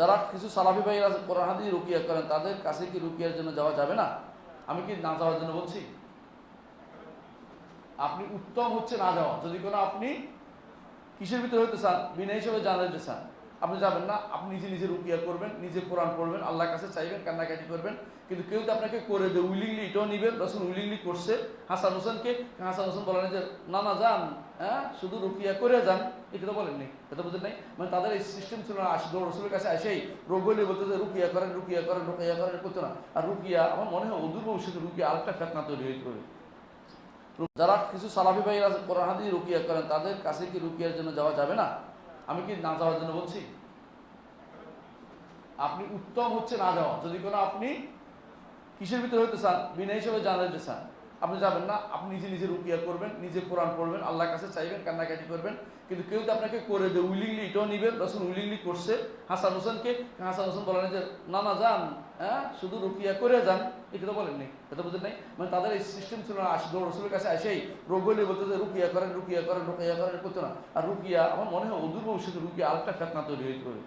যারা কিছু সালাফি ভাইরা কোরআন হাদিস রুকিয়া করেন তাদের কাছে কি রুকিয়ার জন্য যাওয়া যাবে না? আমি কি না যাওয়ার জন্য বলছি? আপনি উত্তম হচ্ছে না যাওয়া। যদি কোনো আপনি কিসের ভিতরে হইতে চান, বিনা হিসেবে জানাতে চান, আপনি যাবেন না। আপনি নিজে নিজে রুকিয়া করবেন, নিজে কোরআন পড়বেন, আল্লাহর কাছে চাইবেন, কান্নাকাটি করবেন। কিন্তু কেউ তো আপনাকে করে দেয় উইলিংলি, এটাও নিবেন। রসুল উইলিংলি করছে হাসান হোসেনকে। হাসান হোসেন বলেন যে না না যান, হ্যাঁ শুধু রুকিয়া করে যান, এটা তো বলেননি, এটা বুঝেন নাই। মানে তাদের এই সিস্টেম ছিল না। রসুলের কাছে আসেই রোগ হলে বলতে যে রুকিয়া করেন, রুকিয়া করেন, রুকিয়া করেন, করতো না। আর রুকিয়া আমার মনে হয় অদূর ভবিষ্যতে রুকিয়া আরেকটা ফেতনা তৈরি হয়ে যাবে। যারা কিছু সালাফি ভাইরা কোরআন হাদিস রুকিয়া করেন তাদের কাছে কি রুকিয়ার জন্য যাওয়া যাবে না? আমি কি না যাওয়ার জন্য বলছি? আপনি উত্তম হচ্ছে না যাওয়া। যদি কোনো আপনি কিসের ভিতরে হইতে চান, বিনা হিসেবে জানাতে চান, আপনি যাবেন না। আপনি নিজে নিজে রুকিয়া করবেন, নিজে কোরআন পড়বেন, আল্লাহর কাছে চাইবেন, কান্নাকাটি করবেন। কিন্তু কেউ তো আপনাকে করে দেয় উইলিংলি, এটাও নিবেন। রসুল উইলিংলি করছে হাসান হোসেনকে। হাসান হোসেন বলেন যে না না যান, হ্যাঁ শুধু রুকিয়া করে যান, এটা তো বলেননি, এটা বুঝেন নাই। মানে তাদের এই সিস্টেম ছিল না। রসুলের কাছে আসেই রোগ হলে বলতে যে রুকিয়া করেন, রুকিয়া করেন, রুকিয়া করেন, করতো না। আর রুকিয়া আমার মনে হয় অদূর ভবিষ্যতে রুকিয়া আরেকটা ফেতনা তৈরি হয়ে যাবে।